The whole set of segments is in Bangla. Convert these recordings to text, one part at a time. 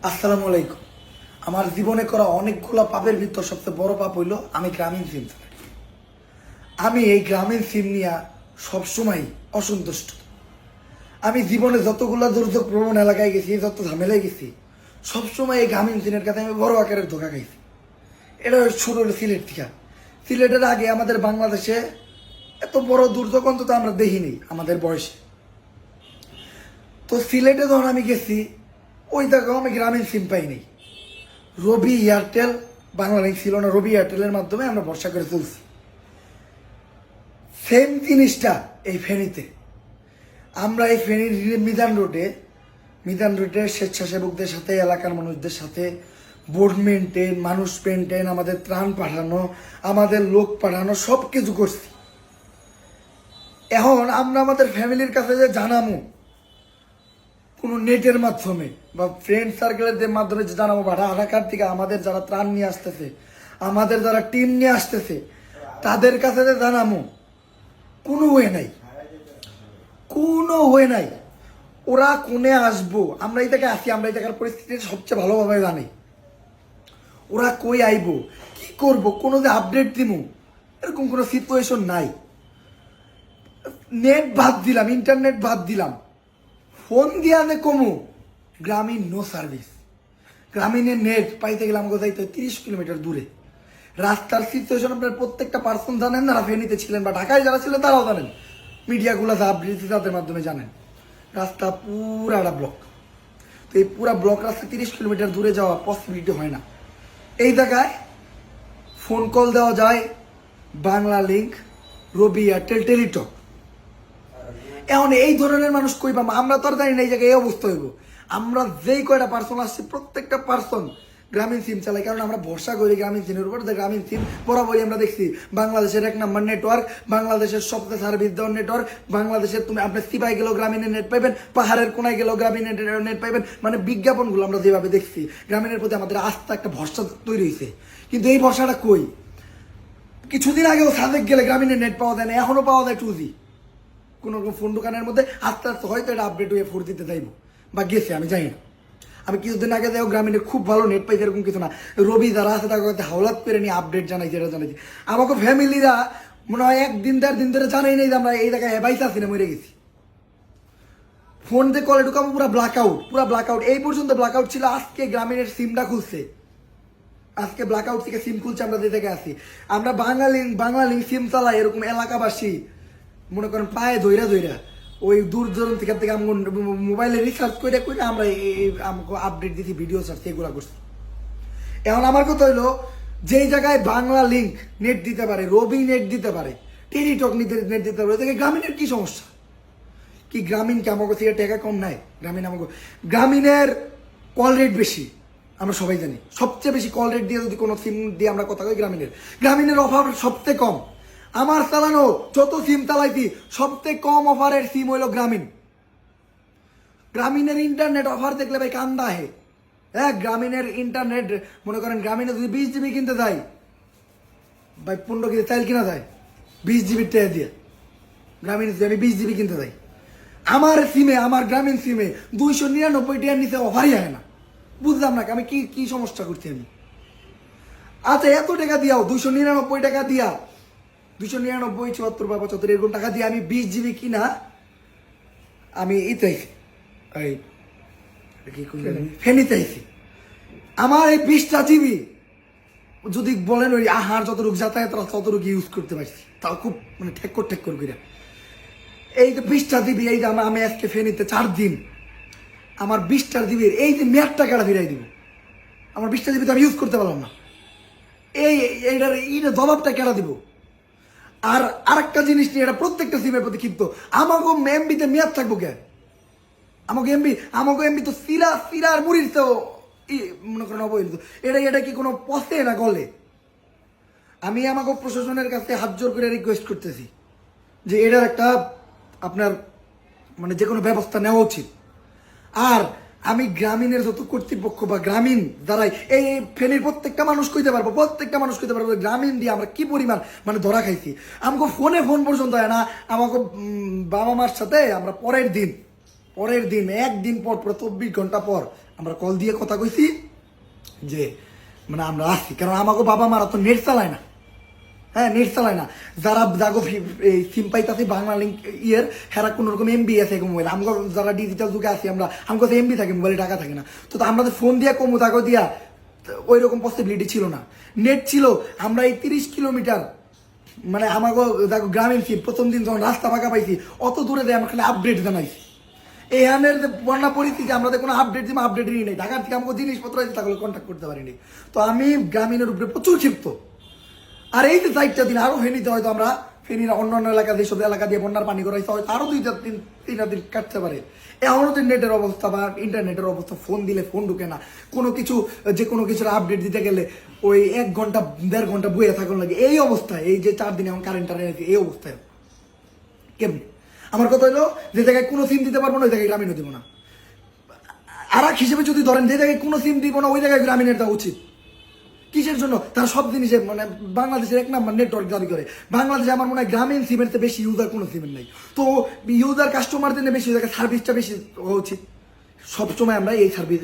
আসসালামু আলাইকুম। আমার জীবনে করা অনেকগুলো পাপের ভিতর সবচেয়ে বড় পাপ হইল আমি গ্রামীণ সিম চালাই। আমি এই গ্রামীণ সিম নিয়ে সবসময় অসন্তুষ্ট। আমি জীবনে যতগুলো দুর্যোগ প্রবণ এলাকায় গেছি, যত ঝামেলায় গেছি, সবসময় এই গ্রামীণ সিমের কাছে আমি বড় আকারের ধোকা খাইছি। এটা শুরু হলো সিলেট থেকে। সিলেটের আগে আমাদের বাংলাদেশে এত বড় দুর্যোগ অন্তত আমরা দেখিনি আমাদের বয়সে। তো সিলেটে যখন আমি গেছি, ওই জায়গাও আমি গ্রামীণ সিম পাইনি। রবি এয়ারটেল, বাংলালিংক ছিল না, রবি এয়ারটেলের মাধ্যমে আমরা ভরসা করে চলছি। সেম জিনিসটা এই ফেনীতে। আমরা এই ফেনীর মিজান রোডে স্বেচ্ছাসেবকদের সাথে, এলাকার মানুষদের সাথে বোর্ড মেনটেন, মানুষ মেনটেন, আমাদের ত্রাণ পাঠানো, আমাদের লোক পাঠানো, সব কিছু করছি। এখন আমরা আমাদের ফ্যামিলির কাছে যে জানামো কোনো নেটের মাধ্যমে বা ফ্রেন্ড সার্কেলের মাধ্যমে যে জানাবো, বা ঢাকার থেকে আমাদের যারা ত্রাণ নিয়ে আসতেছে, আমাদের যারা টিম নিয়ে আসতেছে, তাদের কাছে যে জানাবো, কোনো ওয়ে নাই, কোনো ওয়ে নাই। ওরা কোনে আসবো, আমরা এই থেকে আসি, আমরা এই জায়গার পরিস্থিতি সবচেয়ে ভালোভাবে জানি। ওরা কই আইবো, কি করব, কোনো যে আপডেট দিব, এরকম কোনো সিচুয়েশন নাই। নেট বাদ দিলাম, ইন্টারনেট বাদ দিলাম, ফোন দিয়ে আনে কমু, গ্রামীণ নো সার্ভিস। গ্রামীণের নেট পাইতে গেলে আমাকে যাইতে 30 কিলোমিটার দূরে। রাস্তার সিচুয়েশন আপনার প্রত্যেকটা পার্সন জানেন, যারা ফেনীতে ছিলেন বা ঢাকায় যারা ছিলেন তারাও জানেন, মিডিয়াগুলো যা আপডেট তাদের মাধ্যমে জানেন। রাস্তা পুরাটা ব্লক। তো এই পুরা ব্লক রাস্তা 30 কিলোমিটার দূরে যাওয়া পসিবিলিটি হয় না। এই জায়গায় ফোন কল দেওয়া যায় বাংলা লিঙ্ক, রবি এয়ারটেল, টেলিটক। এখন এই ধরনের মানুষ কই পাবো? আমরা তো আর জানি না এই জায়গায় এই অবস্থা হইব। আমরা যেই কয়টা পার্সন আসছি, প্রত্যেকটা পার্সন গ্রামীণ সিম চালাই, কারণ আমরা ভরসা করি গ্রামীণ সিমের উপর। গ্রামীণ সিম বরাবরই আমরা দেখছি বাংলাদেশের 1 নম্বর নেটওয়ার্ক, বাংলাদেশের সবচেয়ে সার্ভিস দেওয়ার নেটওয়ার্ক। বাংলাদেশের তুমি আপনি সিপাই গেলেও গ্রামীণের নেট পাইবেন, পাহাড়ের কোনায় গেলেও গ্রামীণের নেট পাইবেন। মানে বিজ্ঞাপনগুলো আমরা যেভাবে দেখছি, গ্রামীণের প্রতি আমাদের আস্থা, একটা ভরসা তৈরি হয়েছে। কিন্তু এই ভরসাটা কই? কিছুদিন আগেও সাজেক গেলে গ্রামীণের নেট পাওয়া যায় না, এখনো পাওয়া যায় 2G। কোনো ফোন দোকানের মধ্যে আস্তে আস্তে হয়তো এটা আপডেট হয়ে 4G তে যাইব বা গেছে, আমি জানি না। আমি কিছুদিন আগে যাই গ্রামীণের খুব ভালো নেট পাইছে, এরকম কিছু না। রবি যারা আছে তাকে হাওলাত করে নিয়ে আপডেট জানাইছে, এটা জানাইছি। আমাকে ফ্যামিলিরা মনে হয় 1 দিন 1.5 দিন ধরে জানাই নেই যে আমরা এই জায়গায় হেবাইতে আছি না, মরে গেছি। ফোন দিয়ে কলে ঢুকাবো, পুরা ব্ল্যাক আউট। এই পর্যন্ত ব্ল্যাক আউট ছিল। আজকে গ্রামীণের সিমটা খুলছে, আজকে ব্ল্যাক আউট থেকে সিম খুলছে। আমরা যে জায়গায় আছি, আমরা বাংলা লিঙ্ক সিম চালাই, এরকম এলাকাবাসী মনে করেন পায়ে ধইরা ওই দূর দূরান্ত থেকে মোবাইলে রিসার্চ করে আমরা আমাকে আপডেট দিচ্ছি, ভিডিও ছাড়ছি, এগুলা করছি। এখন আমার কথা হইলো, যেই জায়গায় বাংলা লিঙ্ক নেট দিতে পারে, রবি নেট দিতে পারে, টেলিটক নেট দিতে পারে, গ্রামীণের কি সমস্যা? কি গ্রামীণ কি আমাকে থেকে টাকা কম নাই? গ্রামীণের কল রেট বেশি, আমরা সবাই জানি। সবচেয়ে বেশি কল রেট দিয়ে যদি কোনো সিম দিয়ে আমরা কথা কই, গ্রামীণের অফার সবচেয়ে কম। আমার চালানো যত সিম চালাইছি, সবচেয়ে কম অফারের সিম হইল গ্রামীণের ইন্টারনেট অফার দেখলে ভাই কান্দা হে। হ্যাঁ, গ্রামীণের ইন্টারনেট মনে করেন গ্রামীণে যদি 20 GB কিনতে যাই ভাই, 15 কেজি চাইল কিনা যায় 20 GB টাকা দিয়ে। গ্রামীণ যদি আমি 20 GB কিনতে যাই, আমার সিমে, আমার গ্রামীণ সিমে 299 টাকার নিচে অফারই হয় না। বুঝলাম না আমি কি সমস্যা করছি আমি। আচ্ছা, এত টাকা দিয়াও 299 টাকা দিয়া, 299, 74 বা 75 এরকম টাকা দিয়ে আমি 20 GB কিনা, আমি ফেনীতে আইছি। আমার এই 20টা GB যদি বলেন ওই আহার যতটুকু যাতায়াত ততটুকু ইউজ করতে পারছি, তাও খুব মানে ঠেক্কর করে। এই যে 20টা GB, এই যে আমি আজকে ফেনীতে 4 দিন, আমার 20টা GB এই যে মেয়াদটা কেটে ফিরাই দিব। আমার 20টা GB তো আমি ইউজ করতে পারলাম না। এইটার জবাবটা কেটে দিব। আর আরেকটা জিনিস নিয়ে, এটা প্রত্যেকটা সিমের প্রতি ক্ষিপ্ত, আমাকে এমবিতে মেয়াদ থাকবো কেন? আমাকে এমবি তো সিরার মুড়ির তো মনে করেন অবহেলিত। এটা কি কোনো পথে না গলে? আমি আমাকে প্রশাসনের কাছে হাত জোর করে রিকোয়েস্ট করতেছি যে এটার একটা আপনার মানে যে কোনো ব্যবস্থা নেওয়া উচিত। আর আমি গ্রামীণের যত কর্তৃপক্ষ বা গ্রামীণ দ্বারাই এই ফেনীর প্রত্যেকটা মানুষ কইতে পারবো, গ্রামীণ দিয়ে আমরা কি পরিমাণ মানে ধরা খাইছি। আমাকে ফোন পর্যন্ত হয় না। আমাকে বাবা মার সাথে আমরা পরের দিন পরের দিন একদিন পর 24 ঘন্টা পর আমরা কল দিয়ে কথা কইছি যে মানে আমরা আসছি, কারণ আমাকে বাবা মারা তো নেট চালায় না। হ্যাঁ, নেট চালায় না। যারা জাগো এই সিম পাইতাছে বাংলা লিঙ্ক ইয়ের, হেরা কোনো রকম এমবি আছে মোবাইল। আমাকে যারা ডিজিটাল যুগে আছি আমরা, আমার কাছে এমবি থাকে, মোবাইলে টাকা থাকে না। তো আমরা তো ফোন দিয়া কমু তাকে দিয়া ওই রকম পসিবিলিটি ছিল না। নেট ছিল, আমরা এই 30 কিলোমিটার মানে আমাকে দেখো গ্রামীণ সিম প্রথম দিন যখন রাস্তা ফাঁকা পাইছি অত দূরে দেয় আমরা খালি আপডেট জানাইছি। এখানের যে বন্যা পরিস্থিতি আমরা কোনো আপডেট দিব, আপডেটই নেই। ঢাকার থেকে আমাকে জিনিসপত্র আছে তাহলে কন্ট্যাক্ট করতে পারিনি। তো আমি গ্রামীণের উপরে প্রচুর ক্ষিপ্ত। আর এই যে 4টা দিন আরো ফেনীতে হয়তো আমরা ফেনীর অন্যান্য এলাকা যেসব এলাকা দিয়ে বন্যার পানি করাইছে হয়তো আরো 2-3 দিন কাটতে পারে। এমনও তো নেটের অবস্থা বা ইন্টারনেটের অবস্থা, ফোন দিলে ফোন ঢুকে না, কোনো কিছু যে কোনো কিছুর আপডেট দিতে গেলে ওই 1 ঘন্টা 1.5 ঘন্টা বইয়ে থাকুন লাগে। এই অবস্থায় এই যে 4 দিন এখন কারেন্ট আছে এই অবস্থায় কেমনি? আমার কথা হলো যে জায়গায় কোনো সিম দিতে পারবো না ওই জায়গায় গ্রামীণও দিব না। আর এক হিসেবে যদি ধরেন যে জায়গায় কোনো সিম দিব না ওই জায়গায় গ্রামীণের দেওয়া উচিত। কিসের জন্য? তারা সব জিনিসে মানে বাংলাদেশের 1 নম্বর নেটওয়ার্ক দাবি করে। বাংলাদেশে আমার মনে হয় গ্রামীণ সিমের চেয়ে বেশি ইউজার কোনো সিমের নাই। তো ইউজার কাস্টমারদের বেশি জায়গায় সার্ভিসটা বেশি হওয়া উচিত। সবসময় আমরা এই সার্ভিস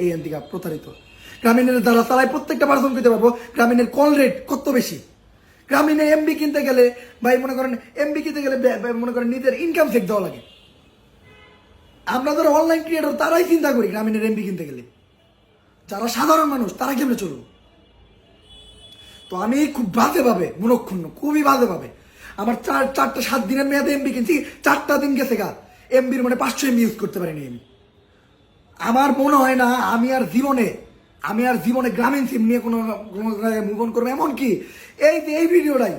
এই থেকে প্রতারিত। গ্রামীণের দ্বারা চালাই প্রত্যেকটা পার্সন পেতে পারবো গ্রামীণের কল রেট কত বেশি। গ্রামীণে এমবি কিনতে গেলে ভাই মনে করেন এমবি কিনতে গেলে মনে করেন নিজের ইনকাম চেক দেওয়া লাগে। আমরা যারা অনলাইন ক্রিয়েটর তারাই চিন্তা করি গ্রামীণের এমবি কিনতে গেলে, যারা সাধারণ মানুষ তারা কেমনে চলবো? তো আমি খুব বাজে ভাবে মনক্ষুণ্ণ, খুবই বাজে ভাবে আমার 4-7 দিনের মেয়াদে এমবি কিনছি, 4টা দিন গেছে গা এমবির মানে 500 এমবি ইউজ করতে পারিনি আমি। আমার মনে হয় না আমি আর জীবনে গ্রামীণ সিম নিয়ে কোনো মুভ অন করবো। এমনকি এই ভিডিওটাই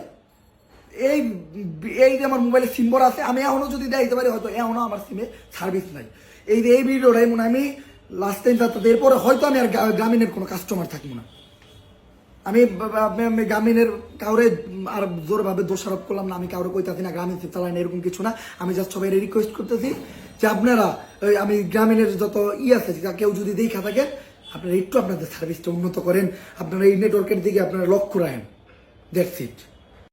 এই যে আমার মোবাইলে সিম ভরা আছে, আমি এখনো যদি দেখাইতে পারি হয়তো এখনো আমার সিমে সার্ভিস নাই। এই ভিডিওটাই মনে আমি লাস্ট টাইম যাতে এরপরে হয়তো আমি আর গ্রামীণের কোনো কাস্টমার থাকবো না। আমি গ্রামীণের কাউরে আর জোরভাবে দোষারোপ করলাম না, আমি কাউরে কইতাছি না গ্রামীণ সিম চালাই না, এরকম কিছু না। আমি জাস্ট সবাই রিকোয়েস্ট করতেছি যে আপনারা আমি গ্রামীণের যত আছে কেউ যদি দেখা থাকেন আপনারা একটু আপনাদের সার্ভিসটা উন্নত করেন, আপনারা এই নেটওয়ার্কের দিকে আপনারা লক্ষ্য রাখেন। That's it.